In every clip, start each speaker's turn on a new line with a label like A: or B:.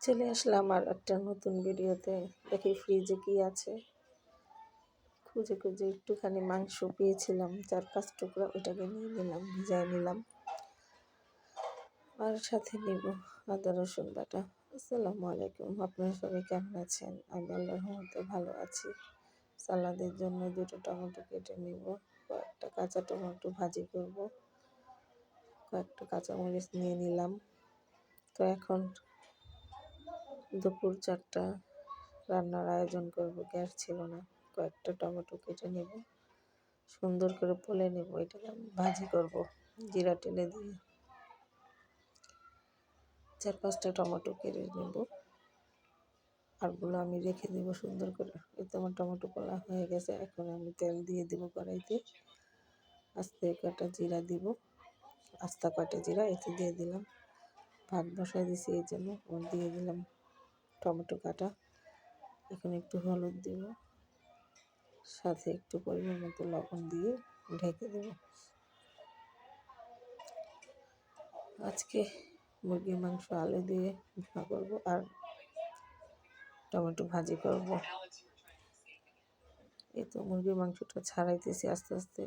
A: চলে আসলাম আর একটা নতুন ভিডিওতে। দেখি ফ্রিজে কি আছে। খুঁজে খুঁজে একটুখানি মাংস পেয়েছিলাম 4-5 টুকরা, ওইটাকে নিয়ে নিলাম, ভিজায় নিলাম। আর সাথে নিব আদা রসুন বাটা। আসসালামু আলাইকুম, আপনারা সবাই কেমন আছেন? আমি আল্লাহর রহমতে ভালো আছি। সালাদের জন্য 2টো টমেটো কেটে নিব, কয়েকটা কাঁচা টমেটো ভাজি করব, কয়েকটা কাঁচামরিচ নিয়ে নিলাম। তো এখন দুপুর 4টা রান্নার আয়োজন করব, গ্যাস ছিল না। কয়েকটা টমেটো কেটে নেব, সুন্দর করে পলে নেব, এটাকে আমি ভাজি করব জিরা টেলে দিয়ে। 4-5টা টমেটো কেটে নেব, আরগুলো আমি রেখে দেবো সুন্দর করে। এই তো আমার টমেটো পোলা হয়ে গেছে। এখন আমি তেল দিয়ে দিব কড়াইতে, আস্তে কটা জিরা দিব, আস্তা কটা জিরা এতে দিয়ে দিলাম। ভাত বসাই দিছি এই জন্য দিয়ে দিলাম টমেটো কাটা। এখন একটু হলুদ দিব, সাথে একটু পরিমাণ মতো লবণ দিয়ে ঢেকে দেব। আজকে মুরগির মাংস আলু দিয়ে ভুনা করব আর টমেটো ভাজি করব। এই তো মুরগির মাংসটা ছাড়াইতেছি আস্তে আস্তে,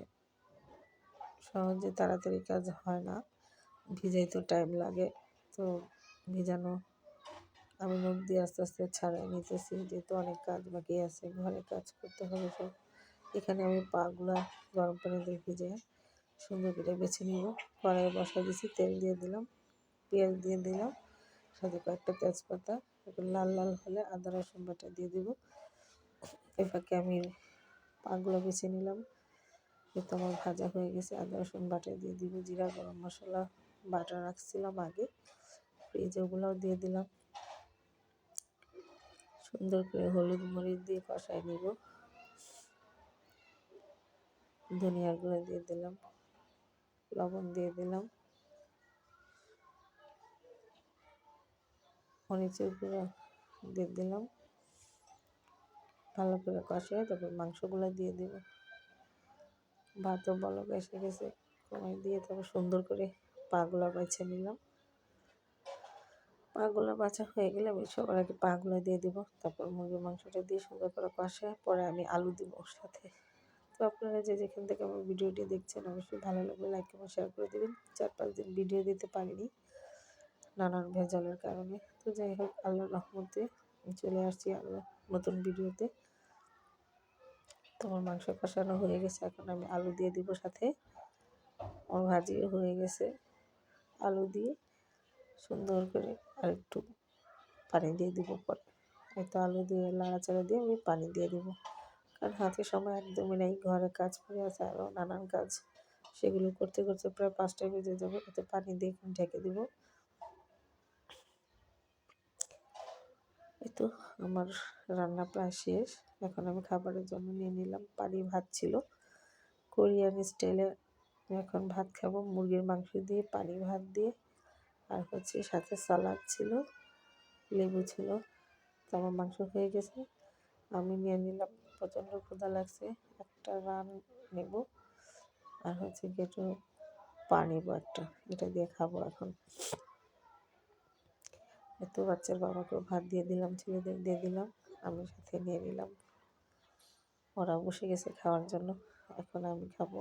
A: সহজে তাড়াতাড়ি কাজ হয় না, ভিজাইতে টাইম লাগে। তো ভিজানো আমি নখ দিয়ে আস্তে আস্তে ছাড়াই নিতেছি, যেহেতু অনেক কাজ বাকি আছে, ঘরে কাজ করতে হবে সব। এখানে আমি পাগুলা গরম পানি দিয়ে ভিজে সুন্দর করে বেছে নিব। কড়াইয়ে বসা দিয়েছি, তেল দিয়ে দিলাম, পেঁয়াজ দিয়ে দিলাম, সাথে কয়েকটা তেজপাতা। একটু লাল লাল হলে আদা রসুন বাটা দিয়ে দিব। এ ফাঁকে আমি পাগুলো বেছে নিলাম। যেহেতু আমার ভাজা হয়ে গেছে, আদা রসুন বাটা দিয়ে দিব। জিরা গরম মশলা বাটা রাখছিলাম আগে ফ্রিজে, ওগুলোও দিয়ে দিলাম। সুন্দর করে হলুদ মরিচ দিয়ে কষাই নিব। ধনিয়ার গুঁড়ো দিয়ে দিলাম, লবণ দিয়ে দিলাম, মরিচের গুঁড়ো দিয়ে দিলাম। ভালো করে কষাই তারপর মাংসগুলো দিয়ে দিব। ভাতও বলক এসে গেছে, কমাই দিয়ে তারপর সুন্দর করে পাগুলা বেছে নিলাম। পাগুলা বাছা হয়ে গেলে আমি সবার আগে পাগুলা দিয়ে দিব, তারপর মুরগির মাংসটা দিয়ে সুন্দর করে কষায় পরে আমি আলু দিব ওর সাথে। তো আপনারা যে যেখান থেকে আমার ভিডিওটি দেখছেন অবশ্যই ভালো লাগবে লাইক এবং শেয়ার করে দেবেন। 4-5 দিন ভিডিও দিতে পারিনি নানান ভেজালের কারণে। তো যাই হোক, আল্লাহর রহমতে চলে আসছি আরও নতুন ভিডিওতে। তোমার মাংস কষানো হয়ে গেছে, এখন আমি আলু দিয়ে দিব সাথে। আমার ভাজিও হয়ে গেছে, আলু দিয়ে সুন্দর করে আর একটু পানি দিয়ে দিব। পরে হয়তো আলু দিয়ে নাড়াচাড়া দিয়ে আমি পানি দিয়ে দিব, কারণ হাতে সময় একদমই নেই, ঘরে কাজ পড়ে আছে আরও নানান কাজ, সেগুলো করতে করতে প্রায় 5টা বেজে যাবে। এতে পানি দিয়ে ঢেকে দিব। এই তো আমার রান্না প্রায় শেষ। এখন আমি খাবারের জন্য নিয়ে নিলাম। পানি ভাত ছিল কোরিয়ান স্টাইলে, এখন ভাত খাবো মুরগির মাংস দিয়ে, পানি ভাত দিয়ে, আর হচ্ছে সাথে সালাদ ছিল, লেবু ছিল। তো আমার মাংস হয়ে গেছে, আমি নিয়ে নিলাম। প্রচণ্ড ক্ষুধা লাগছে, একটা রান নেব আর হচ্ছে একটু পানি নেবো একটা, এটা দিয়ে খাবো এখন। এত বাচ্চার বাবাকেও ভাত দিয়ে দিলাম, ছেলেদের দিয়ে দিলাম, আমি সাথে নিয়ে নিলাম। ওরা বসে গেছে খাওয়ার জন্য, এখন আমি খাবো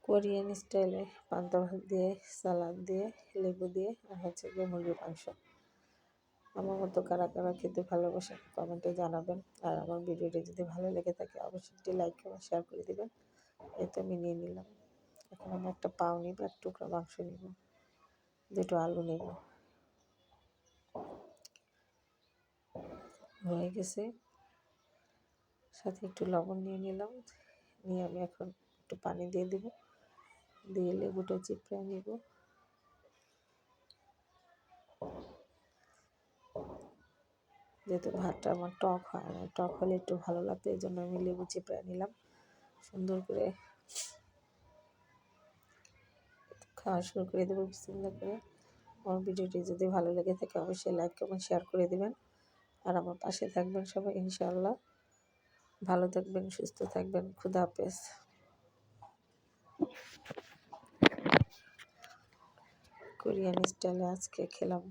A: কোরিয়ান স্টাইলে পান্তা ভাত দিয়ে, সালাদ দিয়ে, লেবু দিয়ে, আর হচ্ছে গিয়ে মুরগির মাংস। আমার মতো কারা কারা খেতে ভালোবাসেন কমেন্টে জানাবেন। আর আমার ভিডিওটি যদি ভালো লেগে থাকে অবশ্যই একটি লাইক এবং শেয়ার করে দেবেন। এতে আমি নিয়ে নিলাম। এখন আমি একটা পাও নিব, 1 টুকরা মাংস নিব, 2টো আলু নেব। হয়ে গেছে, সাথে একটু লবণ নিয়ে নিলাম। নিয়ে আমি এখন একটু পানি দিয়ে দিব, দিয়ে লেবুটা চিপড়ে নিব। যেহেতু ভাতটা আমার টক হয় না, টক হলে একটু ভালো লাগতো, এই জন্য আমি লেবু চিপড়ে নিলাম। সুন্দর করে খাওয়া শুরু করে দেবো বিসমিল্লাহ করে। আমার ভিডিওটি যদি ভালো লেগে থাকে অবশ্যই লাইক এবং শেয়ার করে দেবেন, আর আমার পাশে থাকবেন সবাই ইনশাআল্লাহ। ভালো থাকবেন, সুস্থ থাকবেন, খুদা হাফেজ। কোরিয়ান স্টাইলে আজকে খেলাম